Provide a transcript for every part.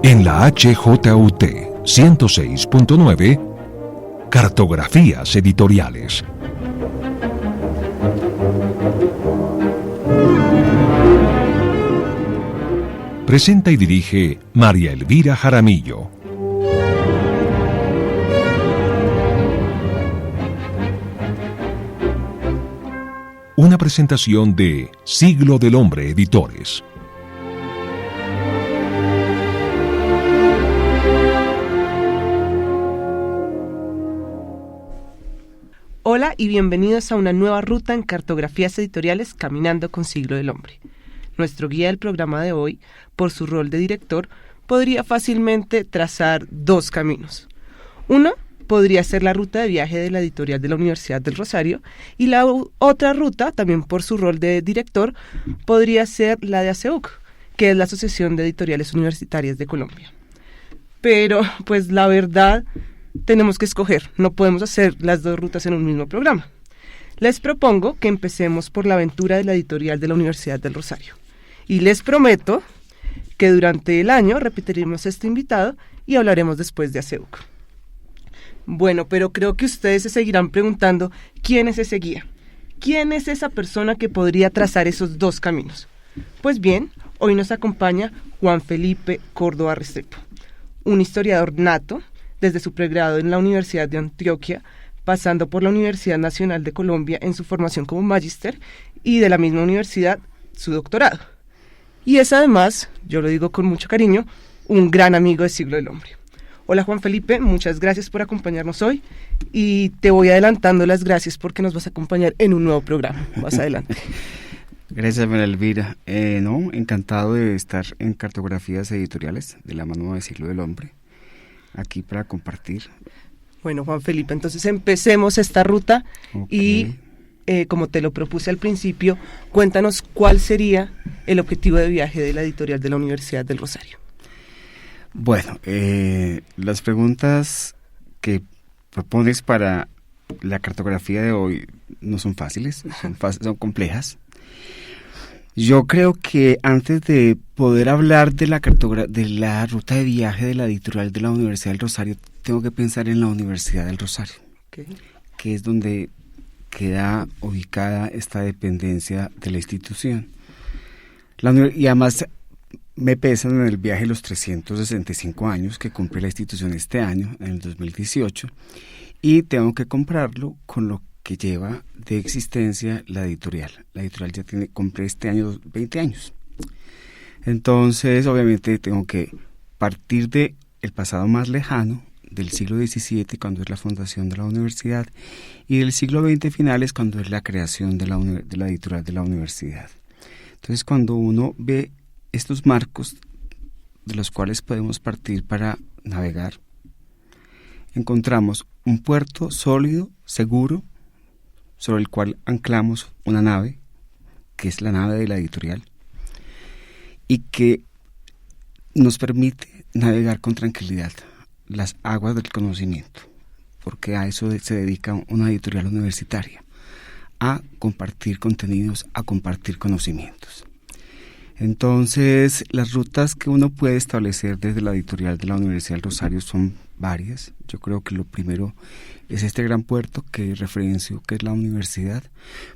En la HJUT 106.9, Cartografías Editoriales. Presenta y dirige María Elvira Jaramillo. Una presentación de Siglo del Hombre Editores. Hola y bienvenidos a una nueva ruta en Cartografías Editoriales Caminando con Siglo del Hombre. Nuestro guía del programa de hoy, por su rol de director, podría fácilmente trazar dos caminos. Uno podría ser la ruta de viaje de la editorial de la Universidad del Rosario y la otra ruta, también por su rol de director, podría ser la de ASEUC, que es la Asociación de Editoriales Universitarias de Colombia. Pero, pues la verdad, tenemos que escoger, no podemos hacer las dos rutas en un mismo programa. Les propongo que empecemos por la aventura de la editorial de la Universidad del Rosario. Y les prometo que durante el año repetiremos este invitado y hablaremos después de ASEUC. Bueno, pero creo que ustedes se seguirán preguntando ¿quién es ese guía? ¿Quién es esa persona que podría trazar esos dos caminos? Pues bien, hoy nos acompaña Juan Felipe Córdoba Restrepo, un historiador nato, desde su pregrado en la Universidad de Antioquia, pasando por la Universidad Nacional de Colombia en su formación como magíster y de la misma universidad su doctorado. Y es además, yo lo digo con mucho cariño, un gran amigo de Siglo del Hombre. Hola Juan Felipe, muchas gracias por acompañarnos hoy y te voy adelantando las gracias porque nos vas a acompañar en un nuevo programa. Más adelante. Gracias, María Elvira. Encantado de estar en Cartografías Editoriales de la mano de Siglo del Hombre, aquí para compartir. Bueno, Juan Felipe, entonces empecemos esta ruta y como te lo propuse al principio, cuéntanos cuál sería el objetivo de viaje de la editorial de la Universidad del Rosario. Bueno, las preguntas que propones para la cartografía de hoy no son fáciles, son complejas. Yo creo que antes de poder hablar de la ruta de viaje de la editorial de la Universidad del Rosario, tengo que pensar en la Universidad del Rosario, que es donde queda ubicada esta dependencia de la institución. Y además me pesan en el viaje los 365 años que cumple la institución este año, en el 2018, y tengo que compararlo con lo que lleva de existencia la editorial. La editorial ya cumple este año 20 años. Entonces, obviamente, tengo que partir de el pasado más lejano, del siglo XVII, cuando es la fundación de la universidad, y del siglo XX finales, cuando es la creación de la editorial de la universidad. Entonces, cuando uno ve estos marcos de los cuales podemos partir para navegar, encontramos un puerto sólido, seguro, sobre el cual anclamos una nave, que es la nave de la editorial, y que nos permite navegar con tranquilidad las aguas del conocimiento, porque a eso se dedica una editorial universitaria, a compartir contenidos, a compartir conocimientos. Entonces, las rutas que uno puede establecer desde la editorial de la Universidad del Rosario son varias. Yo creo que lo primero es este gran puerto que referencio, que es la universidad,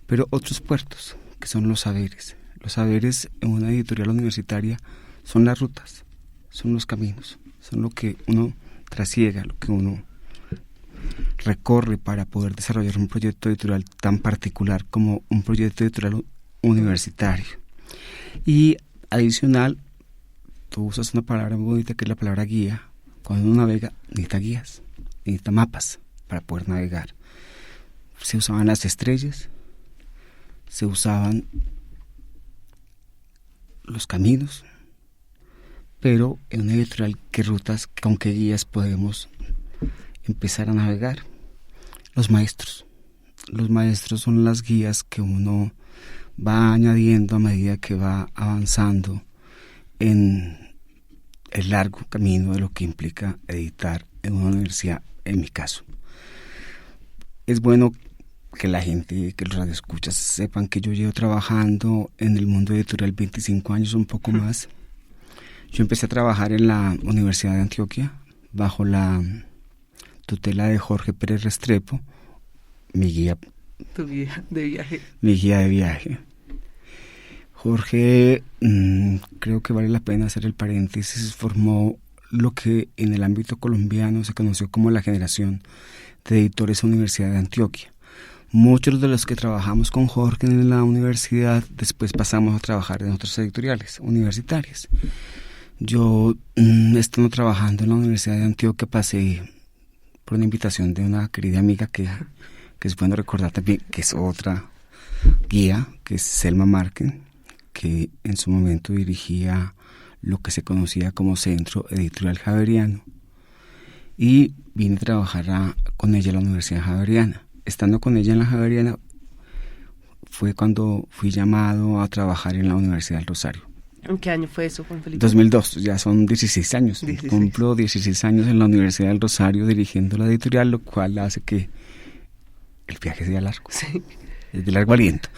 pero otros puertos, que son los saberes. Los saberes en una editorial universitaria son las rutas, son los caminos, son lo que uno trasiega, lo que uno recorre para poder desarrollar un proyecto editorial tan particular como un proyecto editorial universitario. Y adicional, tú usas una palabra muy bonita que es la palabra guía. Cuando uno navega, necesita guías, necesita mapas para poder navegar. Se usaban las estrellas, se usaban los caminos, pero en una editorial, ¿qué rutas, con qué guías podemos empezar a navegar? Los maestros. Los maestros son las guías que uno va añadiendo a medida que va avanzando en el largo camino de lo que implica editar en una universidad, en mi caso. Es bueno que la gente, que los radioescuchas sepan que yo llevo trabajando en el mundo editorial 25 años, un poco más. Yo empecé a trabajar en la Universidad de Antioquia bajo la tutela de Jorge Pérez Restrepo, mi guía. Tu guía de viaje. Mi guía de viaje. Jorge, creo que vale la pena hacer el paréntesis, formó lo que en el ámbito colombiano se conoció como la generación de editores de la Universidad de Antioquia. Muchos de los que trabajamos con Jorge en la universidad después pasamos a trabajar en otras editoriales universitarias. Yo, estando trabajando en la Universidad de Antioquia, pasé por una invitación de una querida amiga que es bueno recordar también, que es otra guía, que es Selma Márquez, que en su momento dirigía lo que se conocía como Centro Editorial Javeriano, y vine a trabajar con ella en la Universidad Javeriana. Estando con ella en la Javeriana fue cuando fui llamado a trabajar en la Universidad del Rosario. ¿En qué año fue eso, Juan Felipe? 2002, ya son 16 años. 16. Cumplo 16 años en la Universidad del Rosario dirigiendo la editorial, lo cual hace que el viaje sea largo. Sí. Es de largo aliento.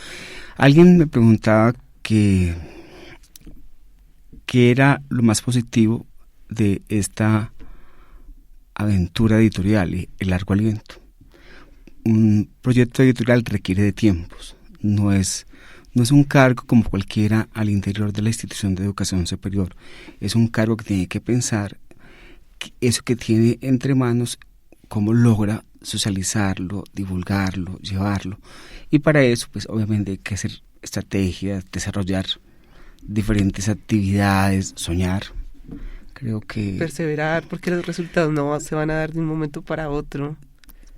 Alguien me preguntaba qué era lo más positivo de esta aventura editorial y el largo aliento. Un proyecto editorial requiere de tiempos, no es un cargo como cualquiera al interior de la institución de educación superior, es un cargo que tiene que pensar eso que tiene entre manos, cómo logra socializarlo, divulgarlo, llevarlo, y para eso pues obviamente hay que hacer estrategias, desarrollar diferentes actividades, soñar. Creo que perseverar, porque los resultados no se van a dar de un momento para otro.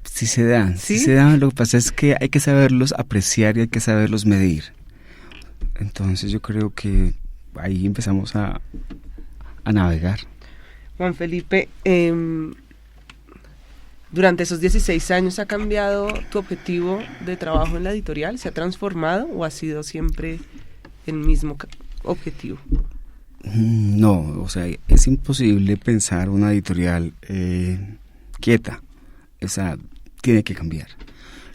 Sí se dan. Lo que pasa es que hay que saberlos apreciar y hay que saberlos medir. Entonces yo creo que ahí empezamos a navegar. Juan Felipe, durante esos 16 años, ¿ha cambiado tu objetivo de trabajo en la editorial? ¿Se ha transformado o ha sido siempre el mismo objetivo? No, o sea, es imposible pensar una editorial quieta. Esa tiene que cambiar.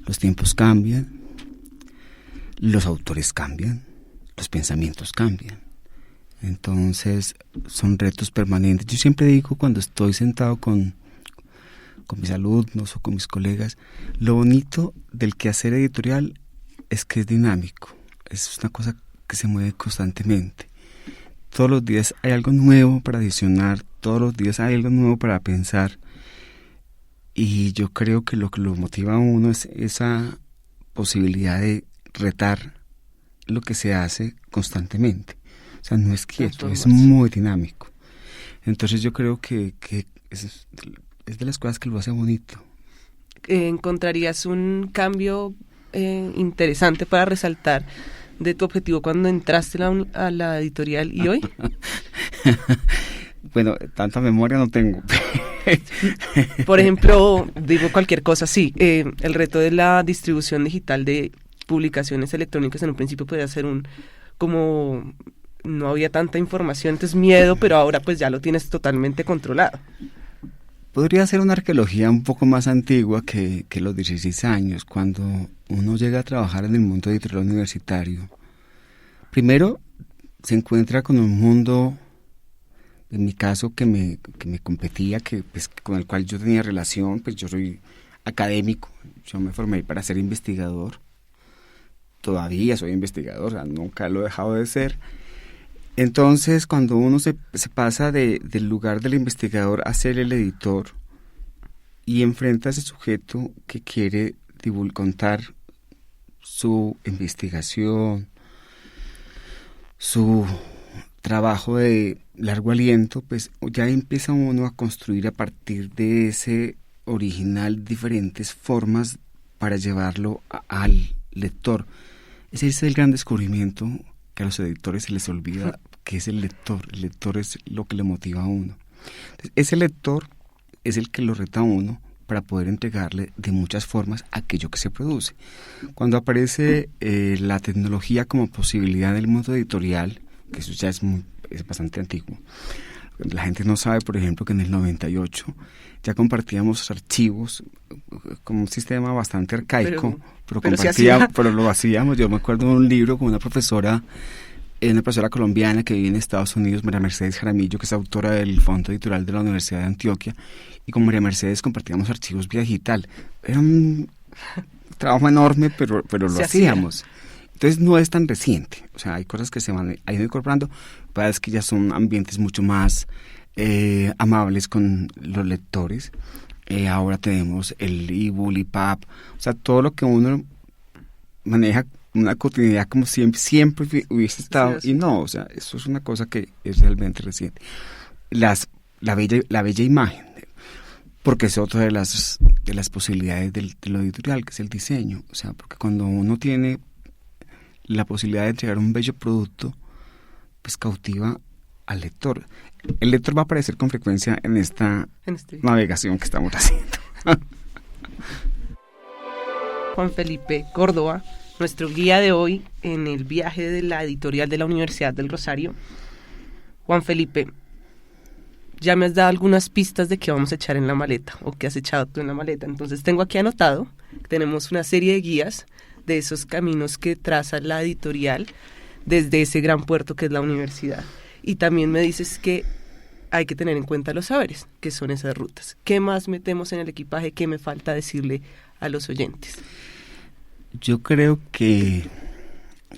Los tiempos cambian, los autores cambian, los pensamientos cambian. Entonces son retos permanentes. Yo siempre digo, cuando estoy sentado con mis alumnos o con mis colegas, lo bonito del quehacer editorial es que es dinámico, es una cosa que se mueve constantemente. Todos los días hay algo nuevo para adicionar, todos los días hay algo nuevo para pensar, y yo creo que lo motiva a uno es esa posibilidad de retar lo que se hace constantemente. O sea, no es quieto, es muy dinámico. Entonces yo creo que es de las cosas que lo hace bonito. ¿Encontrarías un cambio interesante para resaltar de tu objetivo cuando entraste a la editorial y hoy? Bueno, tanta memoria no tengo. Por ejemplo, digo cualquier cosa, sí, el reto de la distribución digital de publicaciones electrónicas en un principio podía ser como no había tanta información, entonces miedo, pero ahora pues ya lo tienes totalmente controlado. Podría ser una arqueología un poco más antigua que los 16 años, cuando uno llega a trabajar en el mundo editorial universitario. Primero se encuentra con un mundo, en mi caso, que me competía, pues, con el cual yo tenía relación. Pues yo soy académico, yo me formé para ser investigador, todavía soy investigador, o sea, nunca lo he dejado de ser. Entonces, cuando uno se pasa del lugar del investigador a ser el editor y enfrenta a ese sujeto que quiere contar su investigación, su trabajo de largo aliento, pues ya empieza uno a construir a partir de ese original diferentes formas para llevarlo al lector. Ese es el gran descubrimiento que a los editores se les olvida, que es el lector. El lector es lo que le motiva a uno. Entonces, ese lector es el que lo reta a uno para poder entregarle de muchas formas aquello que se produce. Cuando aparece la tecnología como posibilidad del mundo editorial, que eso ya es bastante antiguo, la gente no sabe, por ejemplo, que en el 98 ya compartíamos archivos con un sistema bastante arcaico, pero lo hacíamos. Yo me acuerdo de un libro con una profesora una profesora colombiana que vive en Estados Unidos, María Mercedes Jaramillo, que es autora del Fondo Editorial de la Universidad de Antioquia, y con María Mercedes compartíamos archivos vía digital. Era un trabajo enorme, pero lo hacíamos. Entonces no es tan reciente, o sea, hay cosas que se van a ir incorporando, pero es que ya son ambientes mucho más amables con los lectores. Ahora tenemos el e-book, EPUB, o sea, todo lo que uno maneja una cotidianidad como siempre hubiese estado, y no, o sea, eso es una cosa que es realmente reciente. La bella imagen, porque es otra de las posibilidades de lo editorial, que es el diseño, o sea, porque cuando uno tiene la posibilidad de entregar un bello producto, pues cautiva al lector. El lector va a aparecer con frecuencia en esta navegación que estamos haciendo. Juan Felipe Córdoba, nuestro guía de hoy en el viaje de la editorial de la Universidad del Rosario. Juan Felipe, ya me has dado algunas pistas de qué vamos a echar en la maleta, o qué has echado tú en la maleta. Entonces tengo aquí anotado, tenemos una serie de guías de esos caminos que traza la editorial desde ese gran puerto que es la universidad. Y también me dices que hay que tener en cuenta los saberes, que son esas rutas. ¿Qué más metemos en el equipaje? ¿Qué me falta decirle a los oyentes? Yo creo que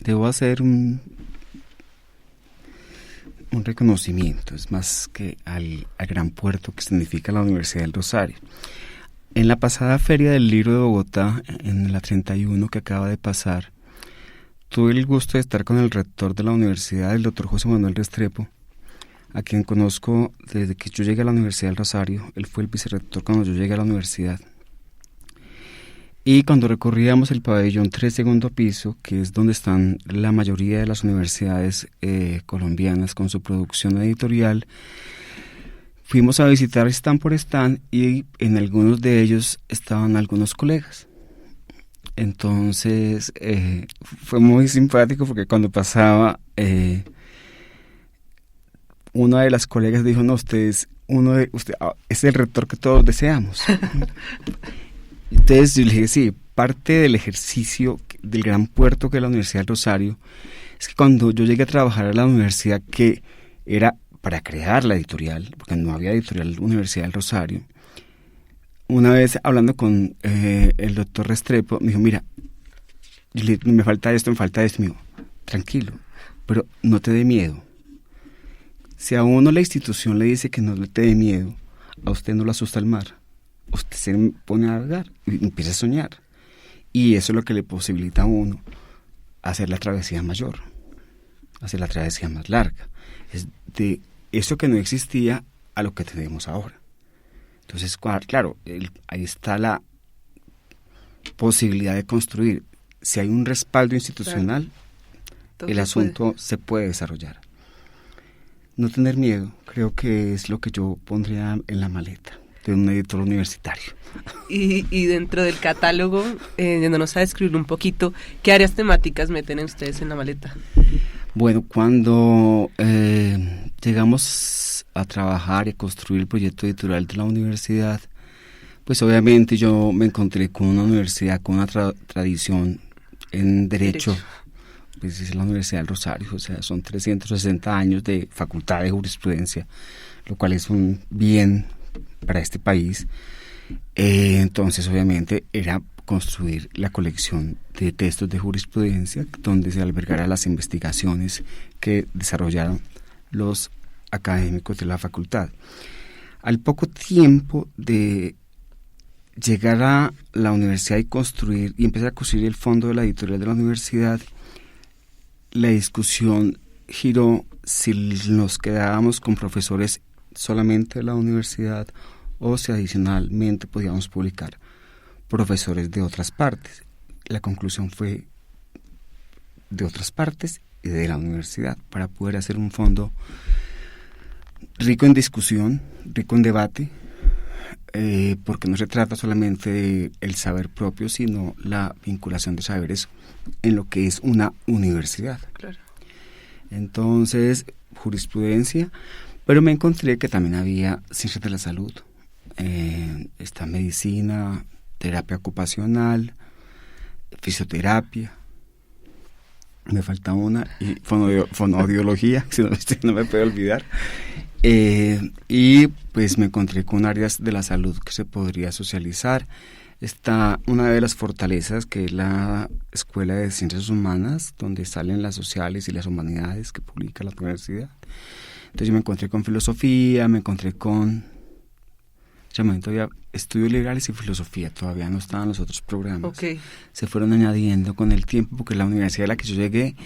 debo hacer un reconocimiento, es más que al gran puerto que significa la Universidad del Rosario. En la pasada Feria del Libro de Bogotá, en la 31 que acaba de pasar, tuve el gusto de estar con el rector de la universidad, el doctor José Manuel Restrepo, a quien conozco desde que yo llegué a la Universidad del Rosario. Él fue el vicerrector cuando yo llegué a la universidad. Y cuando recorríamos el pabellón 3, segundo piso, que es donde están la mayoría de las universidades colombianas con su producción editorial, fuimos a visitar stand por stand y en algunos de ellos estaban algunos colegas. Entonces fue muy simpático porque cuando pasaba, una de las colegas dijo, no, usted es el rector que todos deseamos. Entonces yo le dije, sí, parte del ejercicio del gran puerto que es la Universidad del Rosario es que cuando yo llegué a trabajar a la universidad, que era para crear la editorial, porque no había editorial Universidad del Rosario, una vez hablando con el doctor Restrepo, me dijo, mira, me falta esto, me digo, tranquilo, pero no te dé miedo. Si a uno la institución le dice que no le te dé miedo, a usted no lo asusta el mar. Usted se pone a navegar y empieza a soñar. Y eso es lo que le posibilita a uno hacer la travesía mayor, hacer la travesía más larga. Es de eso que no existía a lo que tenemos ahora. Entonces, claro, ahí está la posibilidad de construir. Si hay un respaldo institucional, claro, el asunto se puede desarrollar. No tener miedo, creo que es lo que yo pondría en la maleta de un editor universitario. Y dentro del catálogo, yéndonos a describir un poquito, ¿qué áreas temáticas meten ustedes en la maleta? Bueno, cuando llegamos a trabajar y a construir el proyecto editorial de la universidad, pues obviamente yo me encontré con una universidad con una tradición en Derecho. Pues es la Universidad del Rosario, o sea, son 360 años de facultad de jurisprudencia, lo cual es un bien para este país. Entonces, obviamente, era construir la colección de textos de jurisprudencia donde se albergaran las investigaciones que desarrollaron los académicos de la facultad. Al poco tiempo de llegar a la universidad y empezar a construir el fondo de la editorial de la universidad, la discusión giró si nos quedábamos con profesores solamente de la universidad o si adicionalmente podíamos publicar profesores de otras partes. La conclusión fue de otras partes y de la universidad para poder hacer un fondo rico en discusión, rico en debate, porque no se trata solamente del saber propio, sino la vinculación de saberes en lo que es una universidad. Claro. Entonces, jurisprudencia, pero me encontré que también había ciencias de la salud, está medicina, terapia ocupacional, fisioterapia, Me falta una, y fonoaudiología, si no me puedo olvidar. Y pues me encontré con áreas de la salud que se podría socializar. Está una de las fortalezas, que es la Escuela de Ciencias Humanas, donde salen las sociales y las humanidades que publica la universidad. Entonces yo me encontré con filosofía, me encontré con todavía estudios legales y filosofía, todavía no estaban los otros programas. Okay. Se fueron añadiendo con el tiempo, porque la universidad a la que yo llegué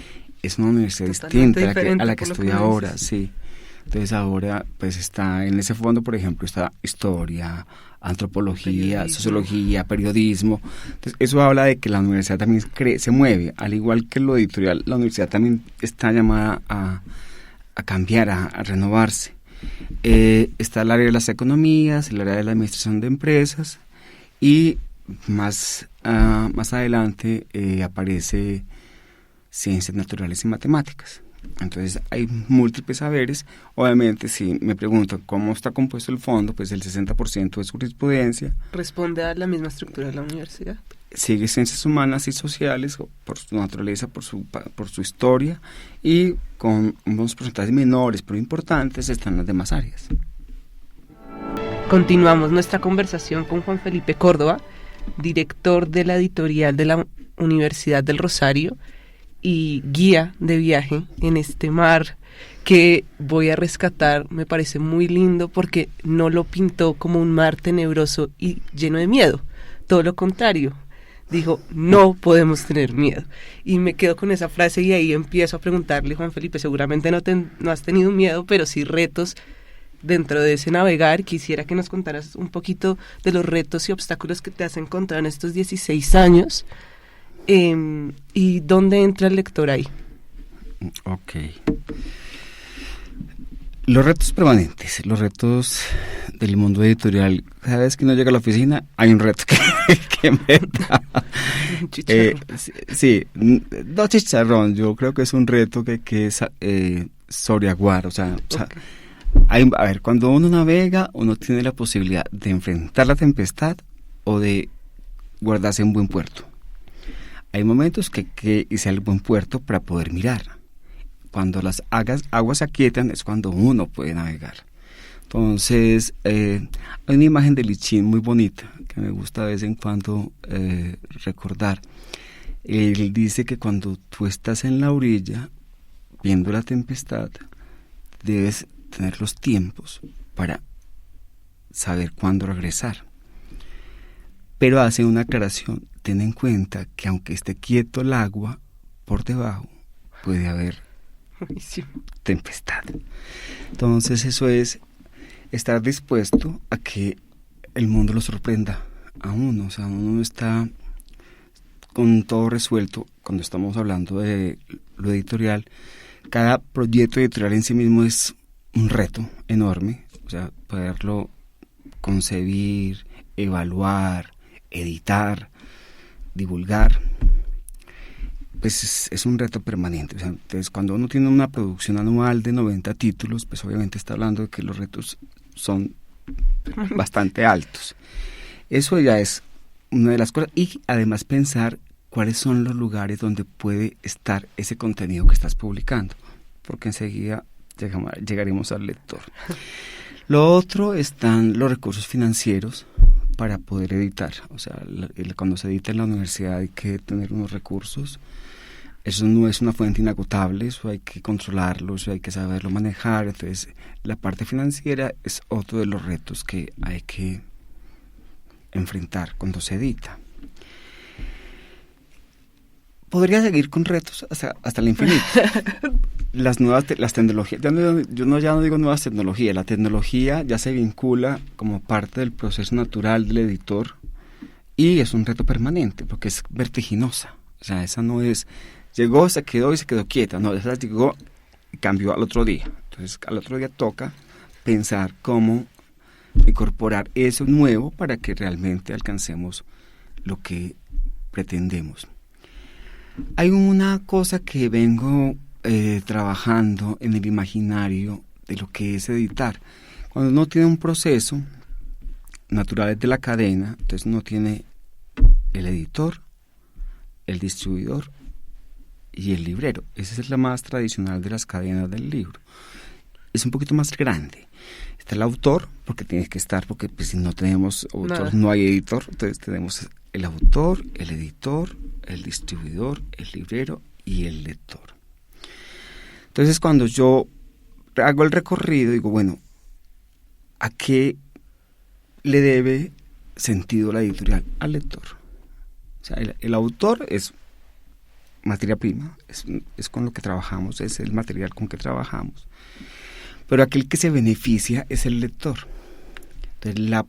es una universidad totalmente distinta a la que por lo estudio que ahora, dices. sí. Entonces ahora pues está en ese fondo, por ejemplo, está historia, antropología, sociología, periodismo. Entonces eso habla de que la universidad también se mueve, al igual que lo editorial, la universidad también está llamada a cambiar, a renovarse. Está el área de las economías, el área de la administración de empresas, y más adelante aparece ciencias naturales y matemáticas. Entonces hay múltiples saberes. Obviamente, si me preguntan cómo está compuesto el fondo, pues el 60% es jurisprudencia. ¿Responde a la misma estructura de la universidad? Sigue ciencias humanas y sociales por su naturaleza, por su historia, y con unos porcentajes menores pero importantes están las demás áreas. Continuamos nuestra conversación con Juan Felipe Córdoba, director de la editorial de la Universidad del Rosario y guía de viaje en este mar que voy a rescatar. Me parece muy lindo porque no lo pintó como un mar tenebroso y lleno de miedo, todo lo contrario. Dijo, no podemos tener miedo. Y me quedo con esa frase, y ahí empiezo a preguntarle, Juan Felipe, seguramente no has tenido miedo, pero sí retos dentro de ese navegar. Quisiera que nos contaras un poquito de los retos y obstáculos que te has encontrado en estos 16 años, y dónde entra el lector ahí. Ok. Los retos permanentes, los retos del mundo editorial. Cada vez que uno llega a la oficina hay un reto que me da. Sí, no chicharrón, yo creo que es un reto que es sobreaguar, o sea, a ver, cuando uno navega, uno tiene la posibilidad de enfrentar la tempestad o de guardarse en buen puerto. Hay momentos que hay que irse al buen puerto para poder mirar. Cuando las aguas se aquietan es cuando uno puede navegar. Entonces, hay una imagen de Lichín muy bonita que me gusta de vez en cuando recordar. Él dice que cuando tú estás en la orilla viendo la tempestad, debes tener los tiempos para saber cuándo regresar. Pero hace una aclaración: ten en cuenta que aunque esté quieto el agua, por debajo puede haber tempestad. Entonces eso es estar dispuesto a que el mundo lo sorprenda a uno. O sea, uno no está con todo resuelto cuando estamos hablando de lo editorial. Cada proyecto editorial en sí mismo es un reto enorme. O sea, poderlo concebir, evaluar, editar, divulgar, pues es un reto permanente. O sea, entonces, cuando uno tiene una producción anual de 90 títulos, pues obviamente está hablando de que los retos son bastante altos. Eso ya es una de las cosas, y además pensar cuáles son los lugares donde puede estar ese contenido que estás publicando, porque enseguida llegaremos al lector. Lo otro están los recursos financieros para poder editar. O sea, cuando se edita en la universidad hay que tener unos recursos. Eso no es una fuente inagotable, eso hay que controlarlo, eso hay que saberlo manejar. Entonces, la parte financiera es otro de los retos que hay que enfrentar cuando se edita. Podría seguir con retos hasta el infinito. Las tecnologías, ya no digo nuevas tecnologías, la tecnología ya se vincula como parte del proceso natural del editor, y es un reto permanente porque es vertiginosa. O sea, esa no es, llegó, se quedó y se quedó quieta, no, esa llegó y cambió al otro día. Entonces al otro día toca pensar cómo incorporar eso nuevo para que realmente alcancemos lo que pretendemos. Hay una cosa que vengo trabajando en el imaginario de lo que es editar. Cuando uno tiene un proceso natural de la cadena, entonces uno tiene el editor, el distribuidor y el librero. Esa es la más tradicional de las cadenas del libro. Es un poquito más grande. Está el autor, porque tienes que estar, porque pues, si no tenemos autor, no hay editor. Entonces tenemos el autor, el editor, el distribuidor, el librero y el lector. Entonces cuando yo hago el recorrido, digo, bueno, ¿a qué le debe sentido la editorial? Al lector. O sea, el autor es materia prima, es con lo que trabajamos, es el material con que trabajamos. Pero aquel que se beneficia es el lector. Entonces, la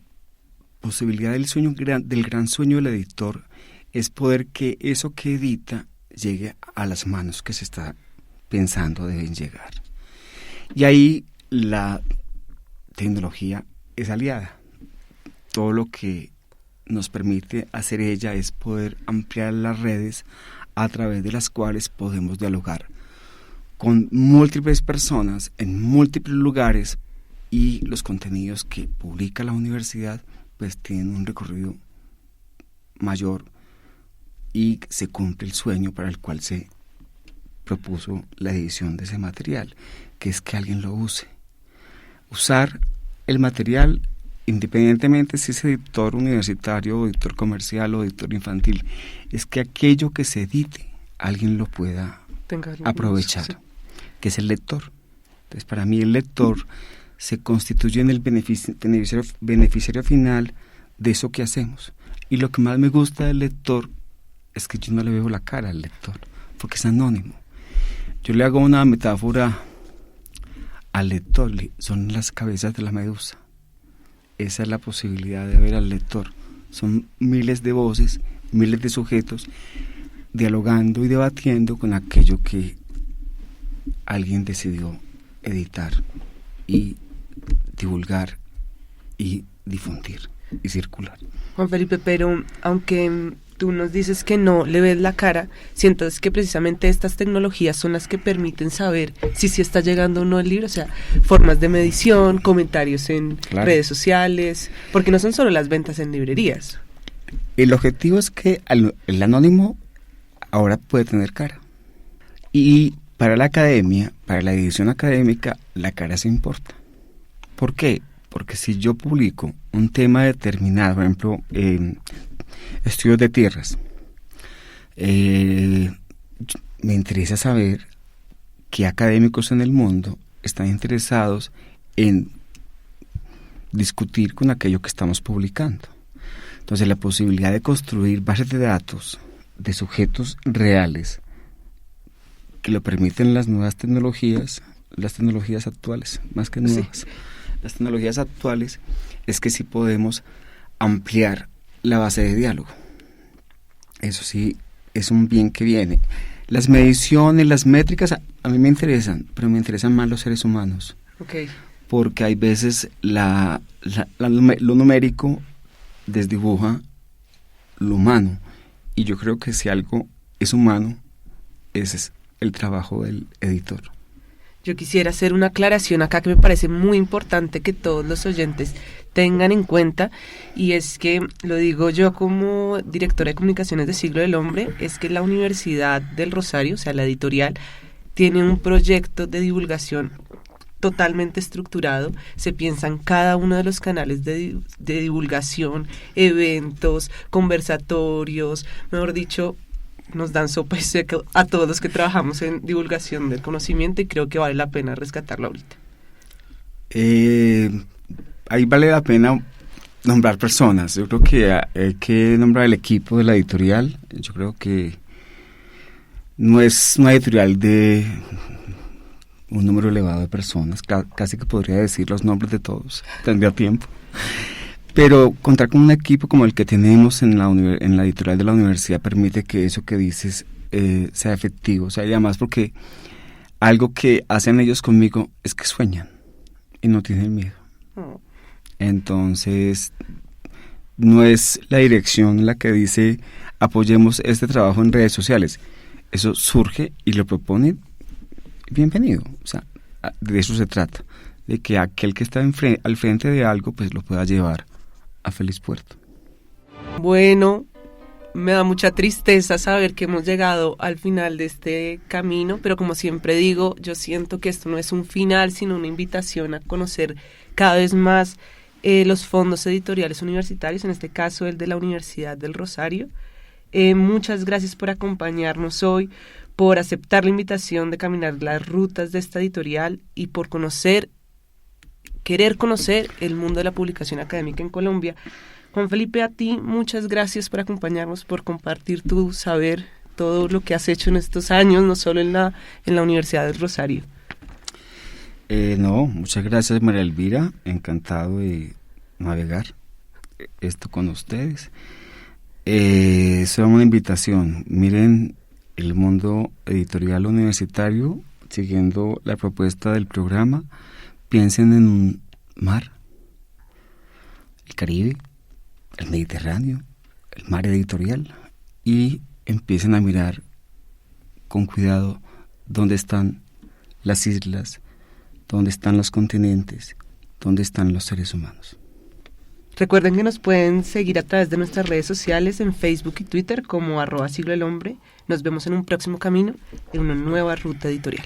posibilidad del gran sueño del editor es poder que eso que edita llegue a las manos que se está pensando deben llegar. Y ahí la tecnología es aliada. Todo lo que nos permite hacer ella es poder ampliar las redes a través de las cuales podemos dialogar con múltiples personas en múltiples lugares, y los contenidos que publica la universidad pues tienen un recorrido mayor y se cumple el sueño para el cual se propuso la edición de ese material, que es que alguien lo use. Usar el material independientemente si es editor universitario, o editor comercial o editor infantil, es que aquello que se edite alguien lo pueda aprovechar, sí, que es el lector. Entonces para mí el lector se constituye en el beneficiario final de eso que hacemos. Y lo que más me gusta del lector es que yo no le veo la cara al lector, porque es anónimo. Yo le hago una metáfora al lector, son las cabezas de la medusa. Esa es la posibilidad de ver al lector. Son miles de voces, miles de sujetos, dialogando y debatiendo con aquello que alguien decidió editar y divulgar y difundir y circular. Juan Felipe, pero aunque tú nos dices que no le ves la cara, siento que precisamente estas tecnologías son las que permiten saber si está llegando o no el libro, o sea, formas de medición, comentarios en redes sociales, porque no son solo las ventas en librerías. El objetivo es que el anónimo ahora puede tener cara. Y para la academia, para la edición académica, la cara se importa. ¿Por qué? Porque si yo publico un tema determinado, por ejemplo, estudios de tierras, me interesa saber qué académicos en el mundo están interesados en discutir con aquello que estamos publicando. Entonces la posibilidad de construir bases de datos de sujetos reales que lo permiten las nuevas tecnologías, las tecnologías actuales, más que nuevas, sí, las tecnologías actuales, es que sí podemos ampliar la base de diálogo. Eso sí es un bien que viene. Las mediciones, las métricas a mí me interesan, pero me interesan más los seres humanos. Okay. Porque hay veces lo numérico desdibuja lo humano, y yo creo que si algo es humano, ese es el trabajo del editor. Yo quisiera hacer una aclaración acá que me parece muy importante que todos los oyentes tengan en cuenta, y es que, lo digo yo como directora de comunicaciones de Siglo del Hombre, es que la Universidad del Rosario, o sea, la editorial, tiene un proyecto de divulgación totalmente estructurado. Se piensa en cada uno de los canales de divulgación, eventos, conversatorios, mejor dicho, nos dan sopa y seca a todos los que trabajamos en divulgación del conocimiento, y creo que vale la pena rescatarlo ahorita. Ahí vale la pena nombrar personas. Yo creo que hay que nombrar el equipo de la editorial. Yo creo que no es una editorial de un número elevado de personas, casi que podría decir los nombres de todos, tendría tiempo. Pero contar con un equipo como el que tenemos en la editorial de la universidad permite que eso que dices sea efectivo. O sea, y además porque algo que hacen ellos conmigo es que sueñan y no tienen miedo. Entonces, no es la dirección la que dice apoyemos este trabajo en redes sociales. Eso surge y lo proponen, bienvenido. O sea, de eso se trata, de que aquel que está al frente de algo pues lo pueda llevar a feliz puerto. Bueno, me da mucha tristeza saber que hemos llegado al final de este camino, pero como siempre digo, yo siento que esto no es un final, sino una invitación a conocer cada vez más los fondos editoriales universitarios, en este caso el de la Universidad del Rosario. Muchas gracias por acompañarnos hoy, por aceptar la invitación de caminar las rutas de esta editorial y por querer conocer el mundo de la publicación académica en Colombia. Juan Felipe, a ti muchas gracias por acompañarnos, por compartir tu saber, todo lo que has hecho en estos años, no solo en la Universidad del Rosario. Muchas gracias, María Elvira, encantado de navegar esto con ustedes. Es una invitación, miren el mundo editorial universitario, siguiendo la propuesta del programa, piensen en un mar, el Caribe, el Mediterráneo, el mar editorial, y empiecen a mirar con cuidado dónde están las islas, dónde están los continentes, dónde están los seres humanos. Recuerden que nos pueden seguir a través de nuestras redes sociales en Facebook y Twitter como @Siglo del Hombre. Nos vemos en un próximo camino, en una nueva ruta editorial.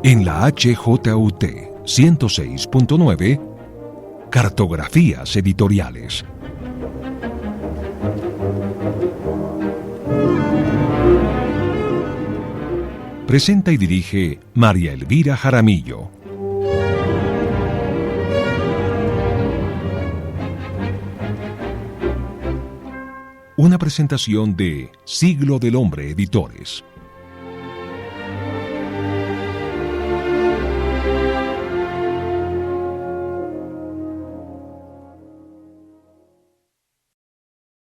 En la HJUT 106.9, Cartografías Editoriales. Presenta y dirige María Elvira Jaramillo. Una presentación de Siglo del Hombre Editores.